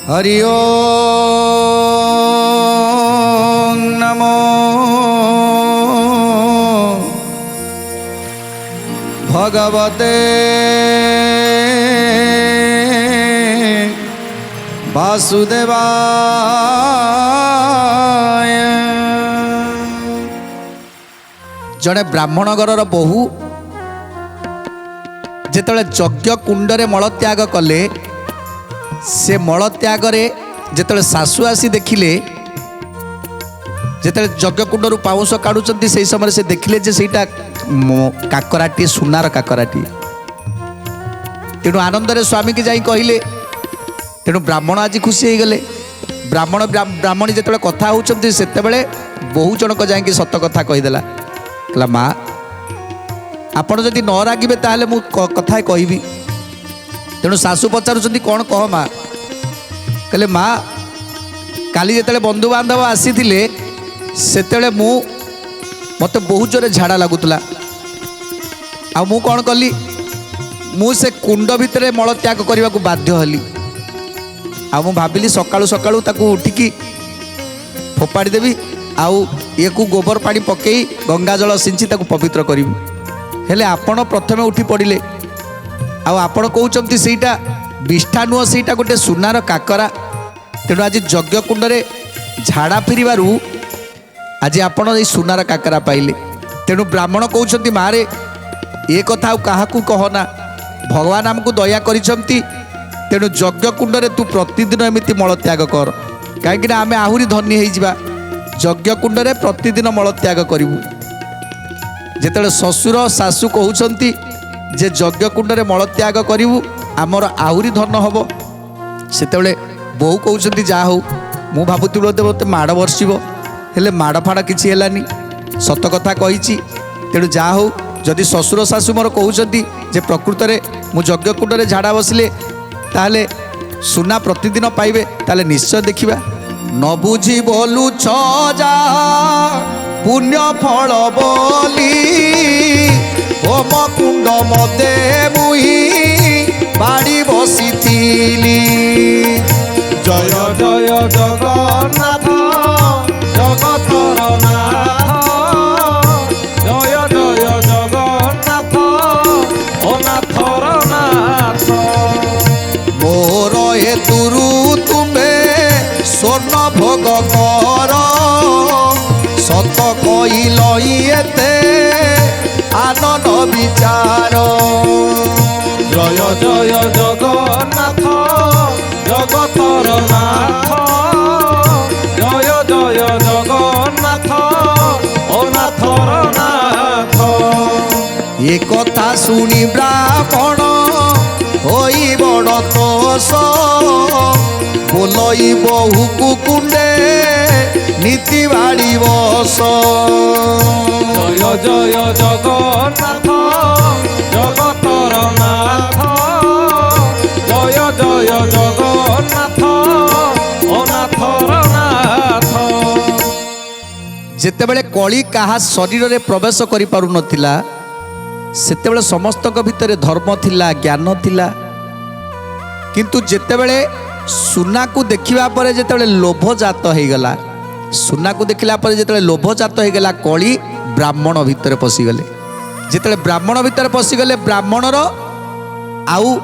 हरि ओम नमो भगवते वासुदेवाय। जड़े ब्राह्मण घरर बहु जेतले यज्ञ कुंडरे मलत्याग कले से मलत्यागरे जेतले सासु आसी देखिले जेतले यज्ञ कुंडरू पाउंस काढुचंती से समय से देखिले जे सेटा काकराटी सुनार काकराटी। तेणु आनंदरे स्वामी की जाई कहिले। तेणु ब्राह्मण आज खुशी हो गले। ब्राह्मणी जिते कथा होती से बहु जनक जाकि सत कथा कहीदेला कहला माँ आपण जदि न रागिबे ताहले मु कथा कहबी। तेणु सासु पचारुचंती कौन कह माँ कहले माँ काली जिते बंधुबांधव आसी से मत बहुत जोरे झाड़ा लगुला आ मु कौन कली मु से कुंड भितर मल त्याग करने को बाध्य हली। आ मु भाविली सकाळु सकाळु ताकू उठिकी फोपाड़ी देवी आउ ये को गोबर पानी पकई गंगा जल सिंची ताकू पवित्र करी। हेले आपण प्रथमे उठी पड़िले आउ आपण कहउचंती सेटा विष्ठा नुह सेटा गोटे सुनार काकरा। तेणु आज यज्ञ कुंडरे झाड़ा फिरबारू आज आपण ये सुनार काकरा पाइले। तेणु ब्राह्मण कहउचंती मारे ए कथा काहाकू कहना भगवान आमको दया करिसंती। तेणु यज्ञ कुंडरे तू प्रतिदिन एमती मल त्याग कर कहीं आम आहरी धनी हो यज्ञ कुंडरे प्रतिदिन मल त्याग करूँ। जिते ससुर सासु कहउचंती जे यज्ञ कुंडरे मल त्याग करूँ आमर आहरी धन हम सेतेबेले बहु कहउचंती जा हो मु भावुती मते माड़ बर्षिबो हेले माड़ फाड़ किछि हेलानी सत कथा कहिछि। तेणु जा हो जदि ससुर सासु मोर कहउचंती जे प्रकृत में मु यज्ञ कुंडरे झाड़ा बसिले ताले सुना प्रतिदिन पाइबे ताले निश्चय देखिबा। न बुझी बोलु छजा पुण्य फल बोली होम कुंड मते मुही बाड़ी बसिथिली। जय जय जगन्नाथ जगतर नाथ जय जय जगन्नाथ ओ नाथर नाथ। मोर हेतुरु तुम्हे स्वर्ण भोग कर सत कहिल एते आनंद विचार। जय जय जगन्नाथ जगतर नाथ जय जय जगन्नाथ ओ नाथर नाथ। ये कथा शुणी ब्राह्मण होई बड़ तोष बोलई बहु कुकुंडे नीति बाड़ी बस। जय जय जगन्नाथ जगतर नाथ जय जय जगन्नाथ ओ नाथर नाथ। जेतेबेले कली काहा शरीर रे प्रवेश करि पारु नथिला सेतेबेले समस्तक भितरे धर्म थिला ज्ञान थिला। किंतु जेतेबेले सुना को देखिबा परे जेतेबेले लोभ जात हो गला सुना को देखिला परे जेतेबेले लोभ जात हो गला कली ब्राह्मण भितर पशिगले। जेतेबेले ब्राह्मण भितर पशिगले ब्राह्मणर आउ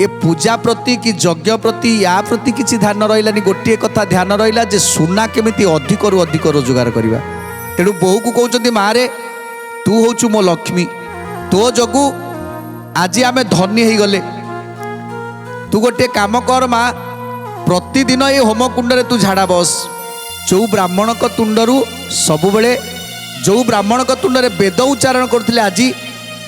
ए पूजा प्रति कि यज्ञ प्रति या प्रति किसी ध्यान रहिलानी। गोटे कथा ध्यान रहिला जे सुना केमिति अधिक रु अधिक रोजगार करिबा। तेणु बहु को कहउचंती मारे तू होचु मो लक्ष्मी तो जगु आज आमे धनी हो गले। तू गोटे काम कर माँ प्रतिदिन ये होम कुंडरे तू झाड़ा बस। जो ब्राह्मण तुंडरू सबुबले जो ब्राह्मण तुंडरे वेद उच्चारण करथिले आज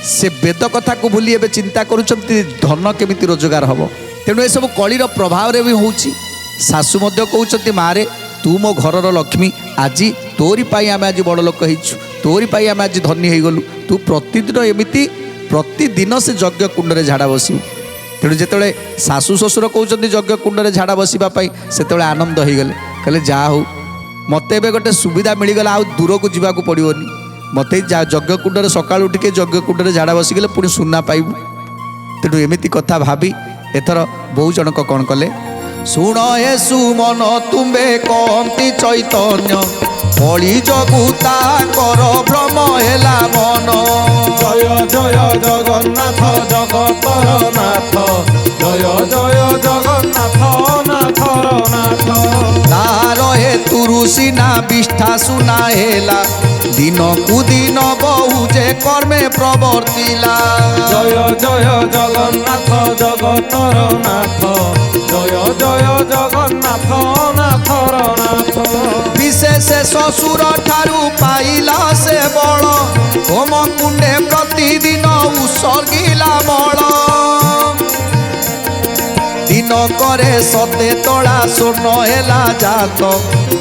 से वेद कथा को भूली एबे चिंता करुचंती धन केमिति रोजगार हम। तेणु ये सब कलिर प्रभाव रे भी होउची। सासु मध्य कहउचंती मारे तू मो घरर लक्ष्मी आज तोरी पाई आमे आज बड़ लोक हेइछु तोरी पाई आमे आज धनी हो गलु। तू प्रतिदिन एमिति प्रतिदिन से यज्ञ कुंडरे झाड़ा बसिबु। तेणु जिते सासु ससुर कहते यज्ञ कुंडरे झाड़ा बसवाई से आनंद हो गले कहले जा हो मत ए गोटे सुविधा मिलगला आ दूर को जावाक पड़ोनी मत यज्ञकुंड सका उठिके यज्ञकुंड झाड़ा बसीगले पुणी सुना पाइबू तेणु एमती कथा भावी एथर बहु जनक कौन कले शुण हे सुमन तुम्बे कहती चैतन्य कली जगुता कर भ्रम हेला मन जय जय जगन्नाथ जगतर नाथ जय जय जगन्नाथ नाथर नाथ तार हे तुरुसी ना विष्ठा सुना हेला दिन कु दिन बहु जे कर्मे प्रवर्तिला जय जय जगन्नाथ जगतर नाथ जय जय जगन्नाथ नाथर नाथ विशेष ससुर ठारू पाइला से बल होम कुंडे प्रतिदिन उत्सर्गिला बल दिन करे सते तोड़ा स्वर्ण हेला जात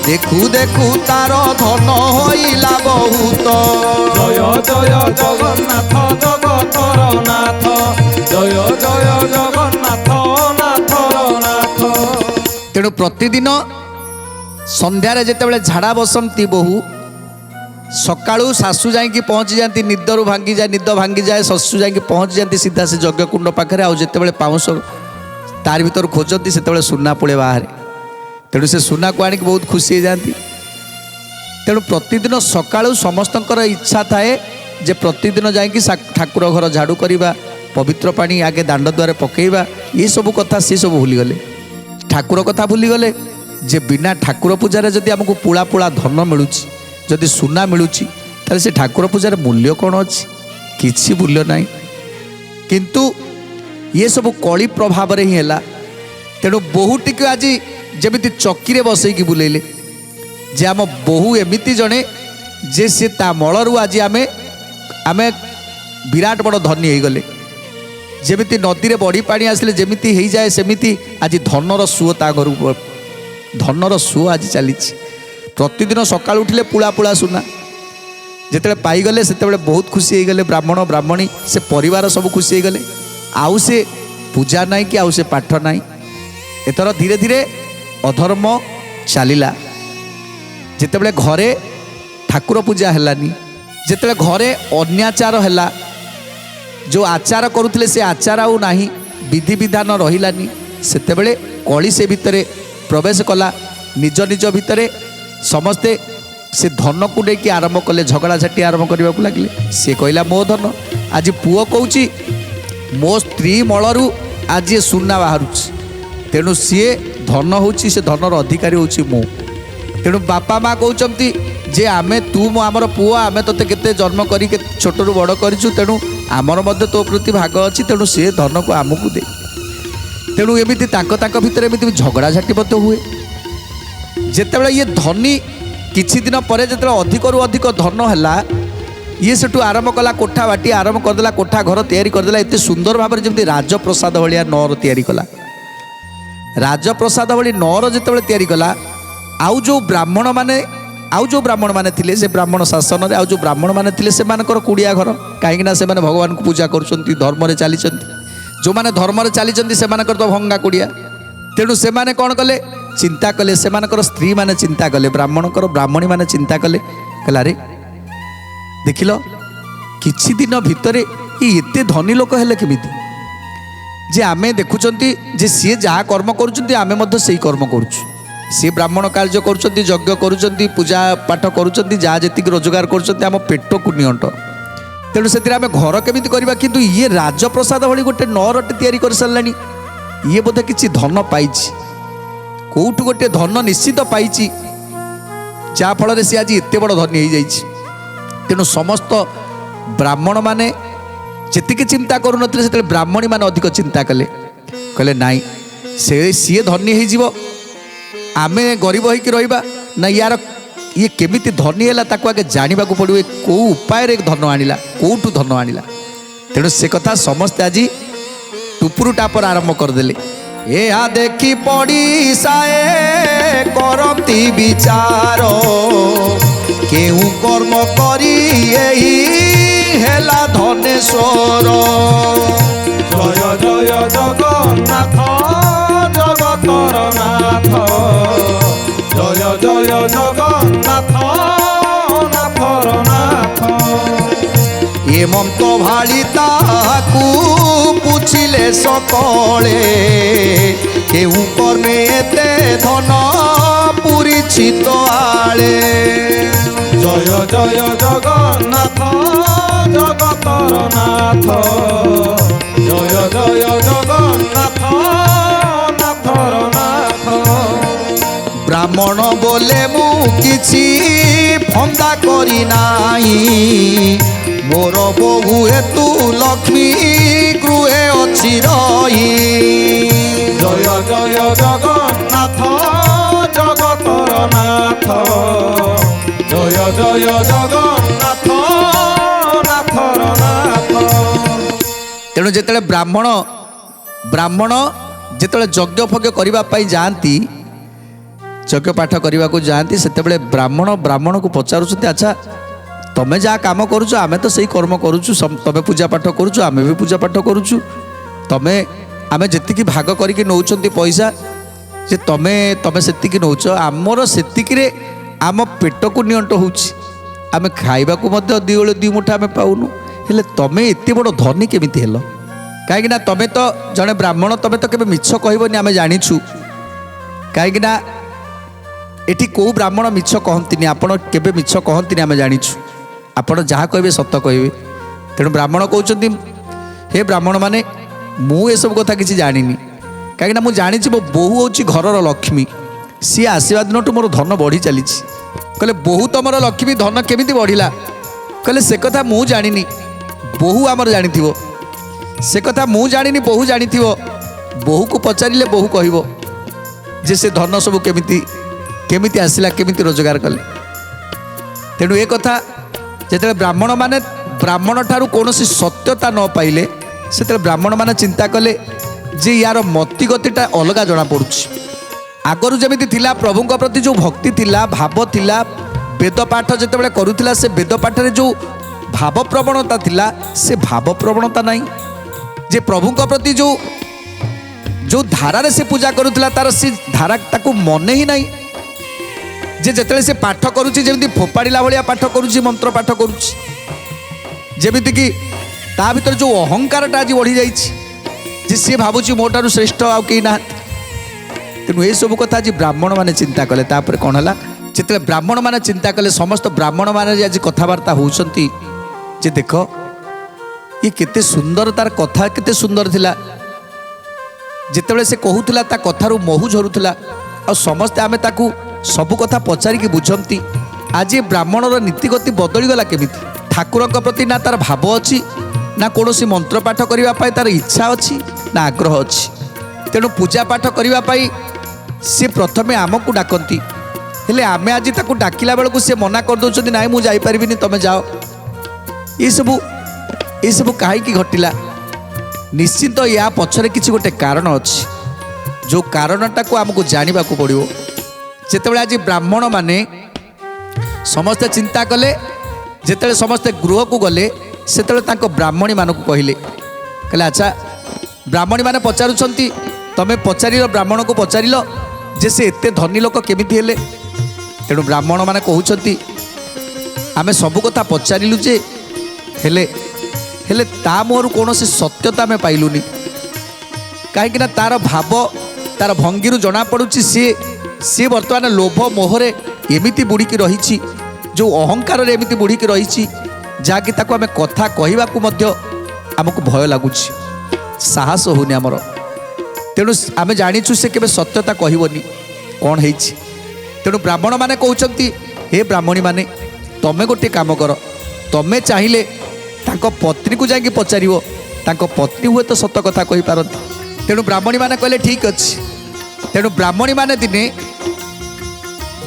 देखु देखु तार धन होइला बहुत जय जय जगन्नाथ जगतर नाथ जय जय जगन्नाथ नाथर नाथ तेणु प्रतिदिन संध्यारे जेतेबेले झाड़ा बसंती बहु सकाळू सासू जाइकी पहुँची जाती निदरू भांगी जाए निद भांगी जाए ससु जाइकी पहुँची जाती सीधा से यज्ञकुंड पाखे आउ जेतेबेले पाउंस तार भीतर खोजती से सुना पड़े बाहर तेणु से सुना को आनिक बहुत खुशी हो जाती तेणु प्रतिदिन सकाळू समस्तंकर इच्छा थाए जे प्रतिदिन जाइकी ठाकुर घर झाड़ू करवा पवित्र पानी आगे दांड द्वारे पकेवा ये सब कथा सी सब भूलीगले ठाकुर कथा भूलीगले जे बिना ठाकुर पूजार जदि आमको पुला पुला धन मिलूँ जदि सुना मिलूँ ताले से ठाकुर पूजार मूल्य कौन अच्छी किसी मूल्य ना किंतु ये सब कली प्रभाव रे ही है तेणु बहुटी को आज जमी चक्की बसईकी बुलेले जे आम बहु एमती जड़े जे सी ता मलू आज आमे आमे विराट बड़ धनी हो गले जमी नदी में बड़ी पानी आसिले जमी हो जाए सेमिति आज धनर सुओ ता घर धनर सुओ आज चली प्रतिदिन सकाल उठिले पुला पुला सुना जिते पाईगले से बहुत खुशी हो गले ब्राह्मण ब्राह्मणी से परिवार सब खुशी हो गले आउ से पूजा नाई कि आउ से पाठ नाई एथर धीरे धीरे अधर्म चलिला जितेबले घरे ठाकुर पूजा हेलानी जिते घरे अन्याचार हैला जो आचार करुले से आचार आउ नाही विधि विधान रहिलानी सेतेबेले कली से भितरे प्रवेश कला निज निज भितरे समस्ते से धन को लेकिन आरंभ कले झगड़ा झाटी आरंभ करने को लगे सी कहला मो धन आज पुओ कहूँ मो स्त्री मलू आज ये सुना बाहर तेणु सी धन हूँ से धनर अधिकारी हूँ मु तेणु बापा माँ कहते जे आमे तू आमर पुओ आमे तोते केते जन्म करी छोटू बड़ करूँ तेणु आमर मध्य तो प्रति भाग अच्छी तेणु सी धन को आमको दे तेणु एमती भितर एमती झगड़ा झाटी हुए जितेबाला ये धनी किछि दिन पर जो अधिक रु अधिक धन है ये सेठू आरंभ कला कोठा बाटी आरंभ करदेला कोठा घर तैयारी करदेला एते सुंदर भाव में जमी राजप्रसाद भाया नर तैयारी कला राजप्रसाद भाई नर जितेबाला तैयारी कला आउ जो ब्राह्मण माने थिले से ब्राह्मण शासन में आउ जो ब्राह्मण माने थिले से मानकर कुड़िया घर कहीं से भगवान को पूजा करुँच धर्म से चली जो मैंने धर्म से चली से तो भंगा कुड़िया तेणु से माने कौन कले चिंता कले से स्त्री माने चिंता कले ब्राह्मणकर ब्राह्मणी माने चिंता कले कहला रे देखिल किछि दिन भितर ये एते धनी लोक हेले केमिति जे आमे देखुचंती जे सी जहाँ कर्म करुचंती आमे मध्य सेही कर्म करुछु सी ब्राह्मण कार्य करुचंती यज्ञ करुचंती पूजा पाठ करुचंती जहाँ जेतिक रोजगार करुचंती आम पेट को नियंट तेणु से आम घर केमिति करबा किंतु ये राजप्रसाद भली गोटे नरटे तैयारी कर सारलानी ये बोधे किछि धन पाइछि कोठु गोटे धन निश्चित पाइछि जा फल सी आज एते बड़ धनी हो जाइछि तेणु समस्त ब्राह्मण माने जेतिकी चिंता करूँ से ब्राह्मणी माने अधिक चिंता कले कहले नाई से सी धनी हो आमे गरीब होइकी रहिबा ना यार ये केमिति धनी है ताको आगे जानिबा को पड़िबो को उपाय रे धन आनिला कोठु धन आनिला तेणु से कथा समस्त आज टुपुरु टापर आरंभ करदेले या देखी पड़ी साए करती विचार केहू कर्म करी एही हेला धनेश्वर जय जय जगन्नाथ जगतर नाथ जय जय जगन्नाथ नाथर नाथ ହେମନ୍ତ ଭାଳି ତାହାକୁ ପୁଛିଲେ ସକଳେ କେଉଁ କର୍ମେ ଏତେ ଧନ ପୁରିଛି ତ ଆଳେ। জয় জয় জগন্নাথ জগতর নাথ, জয় জয় জগন্নাথ নাথর নাথ। ব্রাহ্মণ বলে মু কিছু ফন্দা করি নাই, মোর বহু হেতু লক্ষ্মী গৃহে অছি রহি। জয় জয় জগন্নাথ জগতর নাথ, জয় জয় জগন্নাথ নাথর নাথ। তেণু যেতବେଳେ ব্রাহ্মণ যেতବେଳେ যজ্ঞ ফজ্ঞ କରିବା ପାଇଁ ଯାଆନ୍ତି, ଯଜ୍ଞ ପାଠ କରିବାକୁ ଯାଆନ୍ତି, ସେତେବେଳେ ବ୍ରାହ୍ମଣକୁ ପଚାରୁଛନ୍ତି, ଆଚ୍ଛା ତମେ ଯାହା କାମ କରୁଛ ଆମେ ତ ସେଇ କର୍ମ କରୁଛୁ, ତମେ ପୂଜା ପାଠ କରୁଛୁ ଆମେ ବି ପୂଜା ପାଠ କରୁଛୁ, ଆମେ ଯେତିକି ଭାଗ କରିକି ନେଉଛନ୍ତି ପଇସା ଯେ ତମେ ସେତିକି ନେଉଛ, ଆମର ସେତିକିରେ ଆମ ପେଟକୁ ନିଅଣ୍ଟ ହେଉଛି, ଆମେ ଖାଇବାକୁ ମଧ୍ୟ ଦି ମୁଠା ଆମେ ପାଉନୁ, ହେଲେ ତମେ ଏତେ ବଡ଼ ଧନୀ କେମିତି ହେଲ? କାହିଁକିନା ତମେ ତ ଜଣେ ବ୍ରାହ୍ମଣ, ତମେ ତ କେବେ ମିଛ କହିବନି ଆମେ ଜାଣିଛୁ। କାହିଁକିନା ଏଠି କେଉଁ ବ୍ରାହ୍ମଣ ମିଛ କହନ୍ତିନି, ଆପଣ କେବେ ମିଛ କହନ୍ତିନି ଆମେ ଜାଣିଛୁ, ଆପଣ ଯାହା କହିବେ ସତ କହିବେ। ତେଣୁ ବ୍ରାହ୍ମଣ କହୁଛନ୍ତି, ହେ ବ୍ରାହ୍ମଣ ମାନେ ମୁଁ ଏସବୁ କଥା କିଛି ଜାଣିନି, କାହିଁକିନା ମୁଁ ଜାଣିଛି ମୋ ବୋହୂ ହେଉଛି ଘରର ଲକ୍ଷ୍ମୀ, ସିଏ ଆସିବା ଦିନଠୁ ମୋର ଧନ ବଢ଼ି ଚାଲିଛି। କହିଲେ ବୋହୂ ତମର ଲକ୍ଷ୍ମୀ, ଧନ କେମିତି ବଢ଼ିଲା? କହିଲେ ସେ କଥା ମୁଁ ଜାଣିନି, ବୋହୂ ଆମର ଜାଣିଥିବ। ସେ କଥା ମୁଁ ଜାଣିନି, ବୋହୂ ଜାଣିଥିବ। ବୋହୂକୁ ପଚାରିଲେ ବୋହୂ କହିବ ଯେ ସେ ଧନ ସବୁ କେମିତି ଆସିଲା, କେମିତି ରୋଜଗାର କଲେ। ତେଣୁ ଏ କଥା ଯେତେବେଳେ ବ୍ରାହ୍ମଣ ଠାରୁ କୌଣସି ସତ୍ୟତା ନ ପାଇଲେ, ସେତେବେଳେ ବ୍ରାହ୍ମଣମାନେ ଚିନ୍ତା କଲେ ଯେ ୟାର ମତିଗତିଟା ଅଲଗା ଜଣାପଡ଼ୁଛି। ଆଗରୁ ଯେମିତି ଥିଲା ପ୍ରଭୁଙ୍କ ପ୍ରତି ଯେଉଁ ଭକ୍ତି ଥିଲା, ଭାବ ଥିଲା, ବେଦ ପାଠ ଯେତେବେଳେ କରୁଥିଲା, ସେ ବେଦ ପାଠରେ ଯେଉଁ ଭାବ ପ୍ରବଣତା ଥିଲା, ସେ ଭାବ ପ୍ରବଣତା ନାହିଁ। ଯେ ପ୍ରଭୁଙ୍କ ପ୍ରତି ଯେଉଁ ଧାରାରେ ସେ ପୂଜା କରୁଥିଲା, ତାର ସେ ଧାରା ତାକୁ ମନେ ହିଁ ନାହିଁ। ଯେ ଯେତେବେଳେ ସେ ପାଠ କରୁଛି ଯେମିତି ଫୋପାଡ଼ିଲା ଭଳିଆ ପାଠ କରୁଛି, ମନ୍ତ୍ର ପାଠ କରୁଛି, ଯେମିତିକି ତା ଭିତରେ ଯେଉଁ ଅହଙ୍କାରଟା ଆଜି ବଢ଼ିଯାଇଛି, ଯେ ସିଏ ଭାବୁଛି ମୋ ଠାରୁ ଶ୍ରେଷ୍ଠ ଆଉ କେହି ନାହାନ୍ତି। ତେଣୁ ଏସବୁ କଥା ଆଜି ବ୍ରାହ୍ମଣମାନେ ଚିନ୍ତା କଲେ। ତାପରେ କ'ଣ ହେଲା, ଯେତେବେଳେ ବ୍ରାହ୍ମଣମାନେ ଚିନ୍ତା କଲେ, ସମସ୍ତ ବ୍ରାହ୍ମଣମାନେ ଆଜି କଥାବାର୍ତ୍ତା ହେଉଛନ୍ତି ଯେ ଦେଖ ଇଏ କେତେ ସୁନ୍ଦର, ତାର କଥା କେତେ ସୁନ୍ଦର ଥିଲା, ଯେତେବେଳେ ସେ କହୁଥିଲା ତା କଥାରୁ ମହୁ ଝରୁଥିଲା, ଆଉ ସମସ୍ତେ ଆମେ ତାକୁ ସବୁ କଥା ପଚାରିକି ବୁଝନ୍ତି। ଆଜି ବ୍ରାହ୍ମଣର ନୀତିଗତି ବଦଳିଗଲା କେମିତି? ଠାକୁରଙ୍କ ପ୍ରତି ନା ତାର ଭାବ ଅଛି, ନା କୌଣସି ମନ୍ତ୍ର ପାଠ କରିବା ପାଇଁ ତାର ଇଚ୍ଛା ଅଛି, ନା ଆଗ୍ରହ ଅଛି। ତେଣୁ ପୂଜା ପାଠ କରିବା ପାଇଁ ସେ ପ୍ରଥମେ ଆମକୁ ଡାକନ୍ତି, ହେଲେ ଆମେ ଆଜି ତାକୁ ଡାକିଲା ବେଳକୁ ସେ ମନା କରିଦେଉଛନ୍ତି, ନାଇଁ ମୁଁ ଯାଇପାରିବିନି, ତମେ ଯାଅ। ଏସବୁ କାହିଁକି ଘଟିଲା? ନିଶ୍ଚିନ୍ତ ୟା ପଛରେ କିଛି ଗୋଟେ କାରଣ ଅଛି, ଯେଉଁ କାରଣଟାକୁ ଆମକୁ ଜାଣିବାକୁ ପଡ଼ିବ। ଯେତେବେଳେ ଆଜି ବ୍ରାହ୍ମଣମାନେ ସମସ୍ତେ ଚିନ୍ତା କଲେ, ଯେତେବେଳେ ସମସ୍ତେ ଗୃହକୁ ଗଲେ, ସେତେବେଳେ ତାଙ୍କ ବ୍ରାହ୍ମଣୀମାନଙ୍କୁ କହିଲେ ଆଚ୍ଛା ବ୍ରାହ୍ମଣୀମାନେ ପଚାରୁଛନ୍ତି, ତମେ ପଚାରିଲ, ବ୍ରାହ୍ମଣକୁ ପଚାରିଲ ଯେ ସେ ଏତେ ଧନୀ ଲୋକ କେମିତି ହେଲେ? ତେଣୁ ବ୍ରାହ୍ମଣମାନେ କହୁଛନ୍ତି, ଆମେ ସବୁ କଥା ପଚାରିଲୁ ଯେ ହେଲେ ତା ମୁହଁରୁ କୌଣସି ସତ୍ୟତା ଆମେ ପାଇଲୁନି। କାହିଁକିନା ତାର ଭାବ, ତାର ଭଙ୍ଗୀରୁ ଜଣାପଡ଼ୁଛି ସିଏ ବର୍ତ୍ତମାନ ଲୋଭ ମୋହରେ ଏମିତି ବୁଡ଼ିକି ରହିଛି, ଯେଉଁ ଅହଙ୍କାରରେ ଏମିତି ବୁଡ଼ିକି ରହିଛି, ଯାହାକି ତାକୁ ଆମେ କଥା କହିବାକୁ ମଧ୍ୟ ଆମକୁ ଭୟ ଲାଗୁଛି, ସାହସ ହେଉନି ଆମର। ତେଣୁ ଆମେ ଜାଣିଛୁ ସେ କେବେ ସତ୍ୟତା କହିବନି କ'ଣ ହେଇଛି। ତେଣୁ ବ୍ରାହ୍ମଣମାନେ କହୁଛନ୍ତି, ହେ ବ୍ରାହ୍ମଣୀମାନେ ତମେ ଗୋଟିଏ କାମ କର, ତମେ ଚାହିଁଲେ ତାଙ୍କ ପତ୍ନୀକୁ ଯାଇକି ପଚାରିବ, ତାଙ୍କ ପତ୍ନୀ ହୁଏତ ସତ କଥା କହିପାରନ୍ତି। ତେଣୁ ବ୍ରାହ୍ମଣୀମାନେ କହିଲେ ଠିକ୍ ଅଛି। ତେଣୁ ବ୍ରାହ୍ମଣୀମାନେ ଦିନେ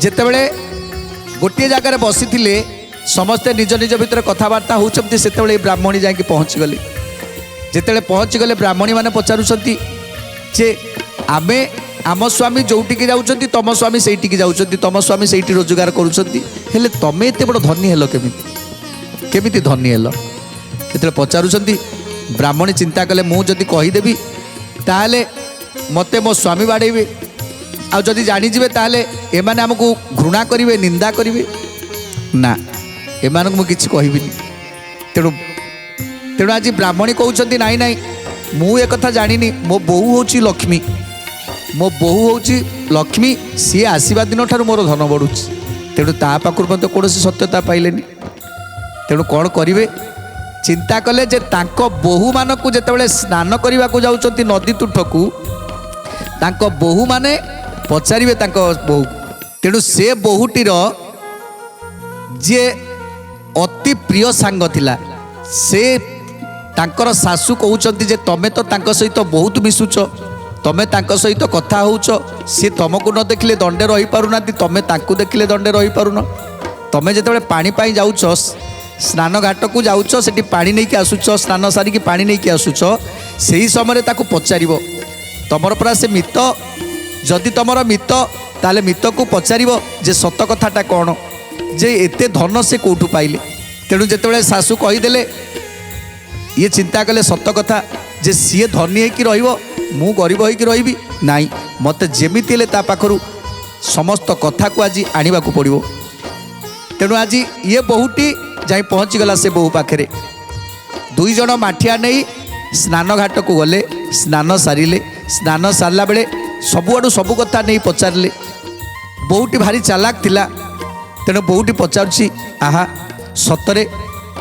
ଯେତେବେଳେ ଗୋଟିଏ ଜାଗାରେ ବସିଥିଲେ, ସମସ୍ତେ ନିଜ ନିଜ ଭିତରେ କଥାବାର୍ତ୍ତା ହେଉଛନ୍ତି, ସେତେବେଳେ ଏ ବ୍ରାହ୍ମଣୀ ଯାଇକି ପହଞ୍ଚିଗଲେ। ଯେତେବେଳେ ପହଞ୍ଚିଗଲେ, ବ୍ରାହ୍ମଣୀମାନେ ପଚାରୁଛନ୍ତି ଯେ ଆମେ ଆମ ସ୍ୱାମୀ ଯେଉଁଠିକି ଯାଉଛନ୍ତି, ତମ ସ୍ୱାମୀ ସେଇଠିକି ଯାଉଛନ୍ତି, ତମ ସ୍ୱାମୀ ସେଇଠି ରୋଜଗାର କରୁଛନ୍ତି, ହେଲେ ତମେ ଏତେ ବଡ଼ ଧନୀ ହେଲ କେମିତି ଧନୀ ହେଲ? ଯେତେବେଳେ ପଚାରୁଛନ୍ତି, ବ୍ରାହ୍ମଣୀ ଚିନ୍ତା କଲେ, ମୁଁ ଯଦି କହିଦେବି ତାହେଲେ ମୋତେ ମୋ ସ୍ୱାମୀ ବାଡ଼େଇବେ, ଆଉ ଯଦି ଜାଣିଯିବେ ତାହେଲେ ଏମାନେ ଆମକୁ ଘୃଣା କରିବେ, ନିନ୍ଦା କରିବେ, ନା ଏମାନଙ୍କୁ ମୁଁ କିଛି କହିବିନି। ତେଣୁ तेणु आज ब्राह्मणी कहते नाई नाई मु एक कथा जानी मो बोहू हूँ लक्ष्मी मो बोहू हूँ लक्ष्मी सी आसवा दिन ठार मोर धन बढ़ुଛି तेणु ता पाखर मत कौन सत्यता पाइले तेणु कौन करेंगे चिंता कले जे तांको बोहू मान को जिते स्नान करने को जाऊँच नदी तुठकू तांको बोहू माने पचारे बोहू तेणु से बोहूटीर जे अति प्रिय सांग थिला से तांकर सासू कहउचंती जे तमे तो तांक सहित बहुत मिसुच तमे तांक सहित कथा होउच सी तुमको न देखिले दंडे रही पारुना तमे तांकु देखिले दंडे रही पारुन तमे जेतेबेले पानी पाई जाउच स्नान घाट को जाउच सेठी पानी नहीं कि आसुच स्नान सारिकी पानी नहीं कि आसुच सेही समय ताकू पचारिबो तमर परा से मित जदि तमर मित ताले मित को पचारिबो जे सत कथाटा कौन जे एते धन से कोठू पाइले तेणु जेतेबेले सासू कहीदेले ये चिंता कले सत कथा जे सीए धनी होकि रहिबो मु गरीब होकि रहिबी नाई मते जेमिति हेले ता पाखरु समस्त कथा को आज आनिबा को पड़िबो तेणु आज ये बहुटी जाई पहुँची गला से बहु पाखरे दुई जन माठिया नहीं स्नान घाट को गले स्नान सारिले स्नान सारला बेले सबुआडू सबु कथा नहीं पचारे बहुटी भारी चालाक थिला तेणु बहुटी पचारुछि आहा सतरे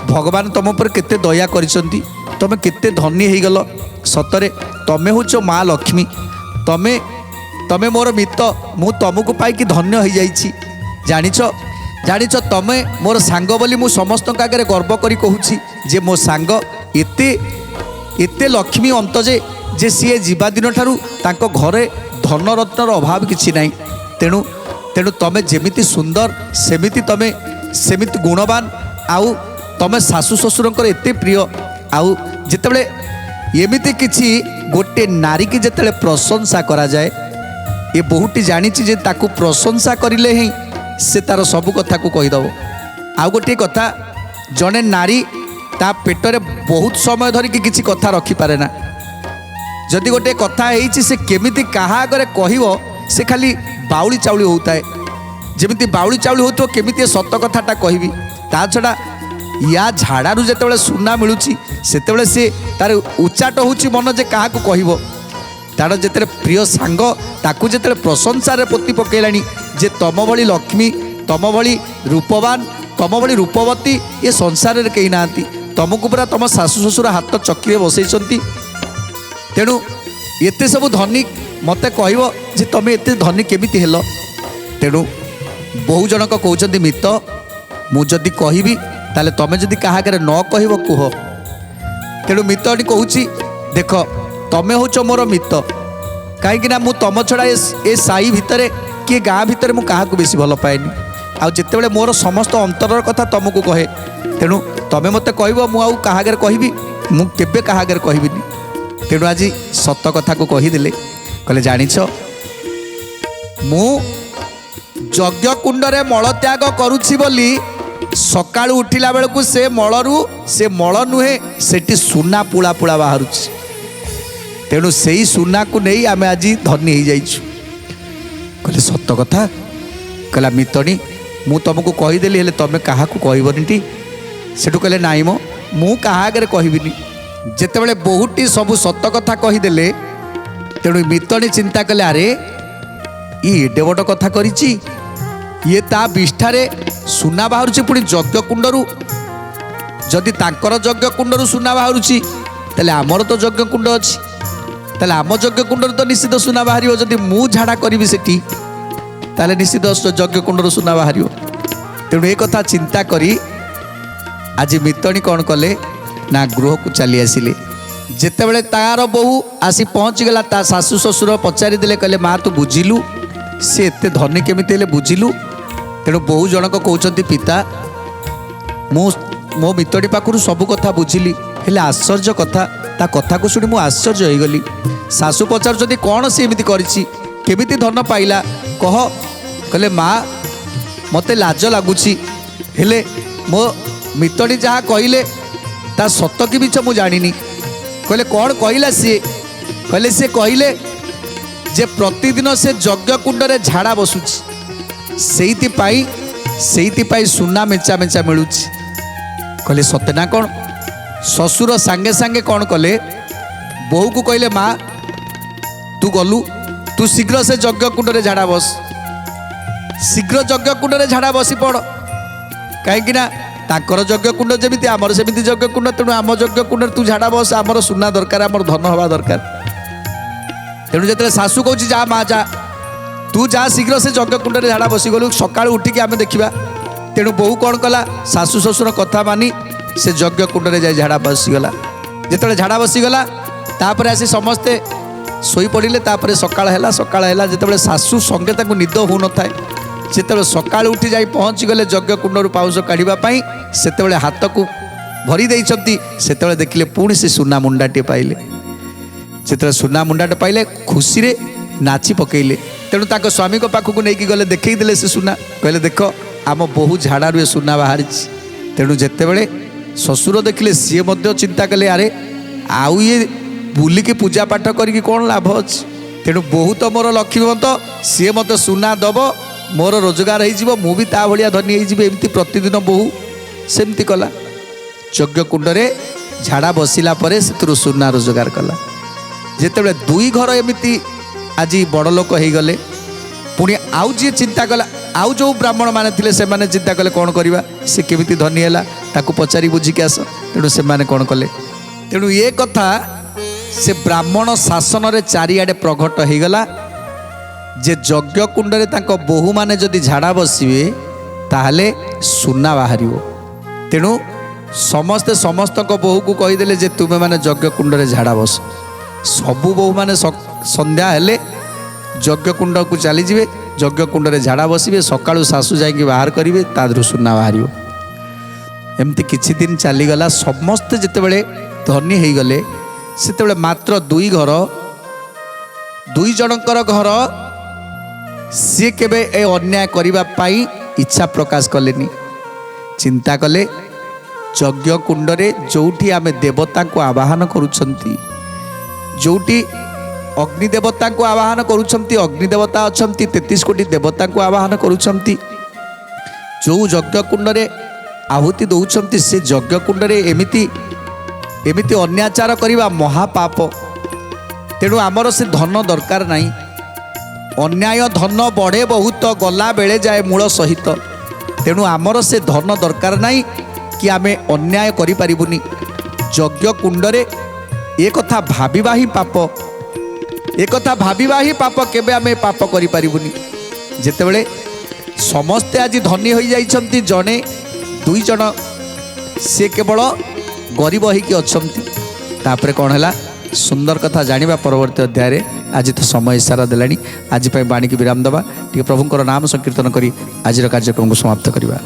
भगवान तुम पर केते दया करिसंती तमे केते धनी हो गल सतरे तमे होचो माँ लक्ष्मी तमे तमे मोर मित मु तुमको पाई धन्य हो जाइछि जानिछ जानिछ तमे मोर सांग बोली मु समस्त आगे गर्व करी कहूछि जे मो सांग एते एते लक्ष्मी अंत जे सीए जीवा दिन ठारू तांको घरे धन रत्नर अभाव किछि नाही तेणु तेणु तमे जेमिति सुंदर सेमिति तमे सेमिति गुणवान आउ तमे सासू ससुरंकर एते प्रिय आउ जितेबले एमिति किछि गोटे नारी की जितेबले प्रशंसा करा जाए ये बहुटी जानिछि जे ताकू प्रशंसा करिले ही से तार सबु कथा को कहीदेव आउ गोटे कथा जड़े नारी ता पेटरे बहुत समय धरिकी किछि कथा रखिपारे ना जदि गोटे कथा होइछि से केमिति काहा आगे कहब से खाली बाउली चाउली होता है जमीती बाउली चाउली होतो केमिति सत कथाटा कहबी ता छड़ा या झाड़ू जितेबाला सुना मिलूँ सेतेबेले से तार उच्चाट होउछि मन जे क्या कहब तार जिते प्रिय सांग ताकू जिते प्रशंसार पोती पकेलानी जे तम भली लक्ष्मी तम भली रूपवान तम भली रूपवती ये संसार में कहीं ना तुमको पूरा तुम सासू ससुर हाथ चक्की बसई तेणु एते सब धनी मते कहब जे तुम एते धनी केमिति हेल तेणु बहु जनक कहते मित मुझे कहबी ताले तमें जदि क्या न कह कुह तेणु मितटी कहूँ देख तमें होच मोर मित कहीं मु तुम छड़ा ए साई भितर कि गाँ भितर मु क्या बेसी भल पाएनि आउ जितेबले मोर समस्त अंतर कथा तुमको कहे तेणु तमें मत कह मुझे क्या कहबी मु केबे क्या कहबिनी तेणु आज सत कथा को कहीदेले कहले जानिछ मु यज्ञ कुंडरे मल त्याग करुछि बोली सकाळू उठिला बेलू से मलरू से मल नुहे सेठी सुना पुला पुला बाहर तेणु से ही सुना को नहीं आम आज धनी हो जाइछु कहले सत कथा कहला मितनी मु तुमको कहीदेली हेले तुम क्या कहबनी टी सेठू कहले नाई मो मु क्या आगे कहबिनी जितेबले बहुटी सबू सत कथा कहीदेले तेणु मितनी चिंता कले अरे ये एडे बड़ कथा करिछि ये ता विष्ठारे सुना बाहर पुणी यज्ञ कुंडरू जदि तांकर यज्ञ कुंडरू सुना बाहर ताले आमर तो यज्ञ कुंड अच्छी ताले आम यज्ञ कुंडरू तो निश्चित सुना बाहर जदि मु झाड़ा करी सेठी ताले निश्चित यज्ञ कुंडरू सुना बाहर तेणु एक कथा चिंता करी आज मितनी कौन कले ना गृह को चली आसिले जेतेबेले तार बहु आसी पहुँची गला ता सासू ससुर पचारि देले कहले माँ तू बुझिलु से एते धनी केमिति हेले बुझिलु तेणु बहु जनक कहते पिता मो मितटी पाखु सबू कथा बुझिली हेले आश्चर्य कथा ता कथा को शुणी मु आश्चर्य हो गली सासू पचार कौन सी एमती केमिति धन पाइला कह कहले माँ मते लाज लगुच हेले मो मितटी जहाँ कहले ता सत कि मिछ मु जानिनी कहले कौन कहला सी कहले सी कहले जे प्रतिदिन से यज्ञ कुंडरे झाड़ा बसुची से सुना मेचा मेचा मिलूँ कहले सते ना कौन ଶ୍ୱଶୁର ସାଙ୍ଗେ ସାଙ୍ଗେ କ'ଣ କଲେ, ବୋହୂକୁ କହିଲେ ମା ତୁ ଗଲୁ, ତୁ ଶୀଘ୍ର ସେ ଯଜ୍ଞ କୁଣ୍ଡରେ ଝାଡ଼ା ବସ, ଶୀଘ୍ର ଯଜ୍ଞ କୁଣ୍ଡରେ ଝାଡ଼ା ବସି ପଡ଼। କାହିଁକି ନା ତାଙ୍କର ଯଜ୍ଞ କୁଣ୍ଡ ଯେମିତି ଆମର ସେମିତି ଯଜ୍ଞ କୁଣ୍ଡ, ତେଣୁ ଆମ ଯଜ୍ଞ କୁଣ୍ଡରେ ତୁ ଝାଡ଼ା ବସ, ଆମର ସୁନା ଦରକାର, ଆମର ଧନ ହେବା ଦରକାର। ତେଣୁ ଯେତେବେଳେ ଶାଶୁ କହୁଛି ଯା ମା ଯା, ତୁ ଯା ଶୀଘ୍ର ସେ ଯଜ୍ଞ କୁଣ୍ଡରେ ଝାଡ଼ା ବସିଗଲୁ, ସକାଳୁ ଉଠିକି ଆମେ ଦେଖିବା। ତେଣୁ ବୋହୂ କ'ଣ କଲା, ଶାଶୁ ଶ୍ୱଶୁର କଥା ମାନି ସେ ଯଜ୍ଞ କୁଣ୍ଡରେ ଯାଇ ଝାଡ଼ା ବସିଗଲା। ଯେତେବେଳେ ଝାଡ଼ା ବସିଗଲା ତାପରେ ଆସି ସମସ୍ତେ ଶୋଇପଡ଼ିଲେ। ତାପରେ ସକାଳ ହେଲା, ଯେତେବେଳେ ଶାଶୁ ସଙ୍ଗେ ତାଙ୍କୁ ନିଦ ହେଉନଥାଏ, ଯେତେବେଳେ ସକାଳୁ ଉଠି ଯାଇ ପହଞ୍ଚିଗଲେ ଯଜ୍ଞ କୁଣ୍ଡରୁ ପାଉଁଶ କାଢ଼ିବା ପାଇଁ, ସେତେବେଳେ ହାତକୁ ଭରି ଦେଇଛନ୍ତି, ସେତେବେଳେ ଦେଖିଲେ ପୁଣି ସେ ସୁନା ମୁଣ୍ଡାଟିଏ ପାଇଲେ। ଯେତେବେଳେ ସୁନା ମୁଣ୍ଡାଟେ ପାଇଲେ ଖୁସିରେ ନାଚି ପକେଇଲେ। ତେଣୁ ତାଙ୍କ ସ୍ୱାମୀଙ୍କ ପାଖକୁ ନେଇକି ଗଲେ, ଦେଖେଇ ଦେଲେ ସେ ସୁନା, କହିଲେ ଦେଖ ଆମ ବୋହୂ ଝାଡ଼ାରୁ ଏ ସୁନା ବାହାରିଛି। ତେଣୁ ଯେତେବେଳେ ଶ୍ୱଶୁର ଦେଖିଲେ ସିଏ ମଧ୍ୟ ଚିନ୍ତା କଲେ, ଆରେ ଆଉ ଇଏ ବୁଲିକି ପୂଜା ପାଠ କରିକି କ'ଣ ଲାଭ ଅଛି, ତେଣୁ ବୋହୂ ତ ମୋର ଲକ୍ଷ୍ମୀବନ୍ତ, ସିଏ ମୋତେ ସୁନା ଦେବ, ମୋର ରୋଜଗାର ହେଇଯିବ, ମୁଁ ବି ତା ଭଳିଆ ଧନୀ ହେଇଯିବି। ଏମିତି ପ୍ରତିଦିନ ବୋହୂ ସେମିତି କଲା, ଯଜ୍ଞ କୁଣ୍ଡରେ ଝାଡ଼ା ବସିଲା ପରେ ସେଥିରୁ ସୁନା ରୋଜଗାର କଲା। ଯେତେବେଳେ ଦୁଇ ଘର ଏମିତି ଆଜି ବଡ଼ ଲୋକ ହେଇଗଲେ, ପୁଣି ଆଉ ଯିଏ ଚିନ୍ତା କଲା, ଆଉ ଯେଉଁ ବ୍ରାହ୍ମଣ ମାନେ ଥିଲେ ସେମାନେ ଚିନ୍ତା କଲେ କ'ଣ କରିବା, ସେ କେମିତି ଧନୀ ହେଲା ତାକୁ ପଚାରି ବୁଝିକି ଆସ। ତେଣୁ ସେମାନେ କ'ଣ କଲେ, ତେଣୁ ଏ କଥା ସେ ବ୍ରାହ୍ମଣ ଶାସନରେ ଚାରିଆଡ଼େ ପ୍ରଘଟ ହେଇଗଲା ଯେ ଯଜ୍ଞ କୁଣ୍ଡରେ ତାଙ୍କ ବୋହୂମାନେ ଯଦି ଝାଡ଼ା ବସିବେ ତାହେଲେ ସୁନା ବାହାରିବ। ତେଣୁ ସମସ୍ତେ ସମସ୍ତଙ୍କ ବୋହୂକୁ କହିଦେଲେ ଯେ ତୁମେମାନେ ଯଜ୍ଞ କୁଣ୍ଡରେ ଝାଡ଼ା ବସ। ସବୁ ବୋହୂମାନେ ସନ୍ଧ୍ୟା ହେଲେ ଯଜ୍ଞ କୁଣ୍ଡକୁ ଚାଲିଯିବେ, ଯଜ୍ଞ କୁଣ୍ଡରେ ଝାଡ଼ା ବସିବେ, ସକାଳୁ ଶାଶୁ ଯାଇକି ବାହାର କରିବେ, ତା ଦେହରୁ ସୁନା ବାହାରିବ। ଏମିତି କିଛି ଦିନ ଚାଲିଗଲା। ସମସ୍ତେ ଯେତେବେଳେ ଧନୀ ହେଇଗଲେ, ସେତେବେଳେ ମାତ୍ର ଦୁଇ ଜଣଙ୍କର ଘର ସିଏ କେବେ ଏ ଅନ୍ୟାୟ କରିବା ପାଇଁ ଇଚ୍ଛା ପ୍ରକାଶ କଲେନି। ଚିନ୍ତା କଲେ ଯଜ୍ଞ କୁଣ୍ଡରେ ଯେଉଁଠି ଆମେ ଦେବତାଙ୍କୁ ଆବାହନ କରୁଛନ୍ତି, ଯେଉଁଠି ଅଗ୍ନି ଦେବତାଙ୍କୁ ଆବାହନ କରୁଛନ୍ତି, ଅଗ୍ନି ଦେବତା ଅଛନ୍ତି, 33 କୋଟି ଦେବତାଙ୍କୁ ଆବାହନ କରୁଛନ୍ତି, ଯେଉଁ ଯଜ୍ଞ କୁଣ୍ଡରେ ଆହୁତି ଦେଉଛନ୍ତି, ସେ ଯଜ୍ଞ କୁଣ୍ଡରେ ଏମିତି ଅନ୍ୟାଚାର କରିବା ମହାପାପ। ତେଣୁ ଆମର ସେ ଧନ ଦରକାର ନାହିଁ। ଅନ୍ୟାୟ ଧନ ବଢ଼େ ବହୁତ, ଗଲା ବେଳେ ଯାଏ ମୂଳ ସହିତ। ତେଣୁ ଆମର ସେ ଧନ ଦରକାର ନାହିଁ କି ଆମେ ଅନ୍ୟାୟ କରିପାରିବୁନି। ଯଜ୍ଞ କୁଣ୍ଡରେ ଏ କଥା ଭାବିବା ହିଁ ପାପ, ଏ କଥା ଭାବିବା ହିଁ ପାପ, କେବେ ଆମେ ପାପ କରିପାରିବୁନି। ଯେତେବେଳେ ସମସ୍ତେ ଆଜି ଧନୀ ହୋଇଯାଇଛନ୍ତି, ଜଣେ ଦୁଇ ଜଣ ସେ କେବଳ ଗରିବ ହେଇକି ଅଛନ୍ତି। ତାପରେ କ'ଣ ହେଲା, ସୁନ୍ଦର କଥା ଜାଣିବା ପରବର୍ତ୍ତୀ ଅଧ୍ୟାୟରେ। ଆଜି ତ ସମୟ ଇସାରା ଦେଲାଣି, ଆଜି ପାଇଁ ବାଣୀକି ବିରାମ ଦେବା, ଟିକେ ପ୍ରଭୁଙ୍କର ନାମ ସଂକୀର୍ତ୍ତନ କରି ଆଜିର କାର୍ଯ୍ୟକ୍ରମକୁ ସମାପ୍ତ କରିବା।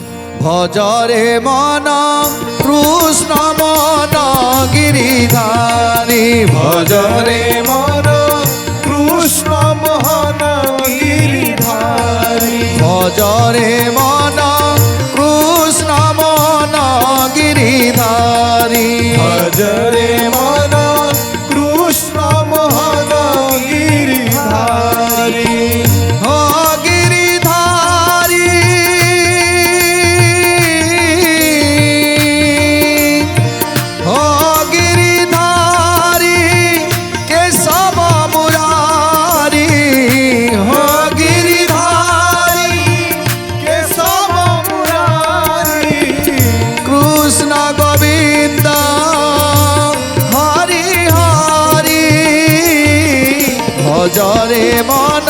ଭଜରେ ମନ କୃଷ୍ଣ ମନ ଗିରିଧାରୀ, ଭଜରେ ମନ କୃଷ୍ଣ ମୋହନ ଗିରିଧାରୀ, ଭଜରେ ମନ କୃଷ୍ଣ ମନ ଗିରିଧାରୀ, ଭଜରେ ମନ କୃଷ୍ଣ ମୋହନ ଗିରିଧାରୀ, हो गिरिधारी, हो गिरिधारी केशव मुरारी, हो गिरिधारी केशव मुरारी, कृष्ण गोविंद हरि हरि, भजरे मन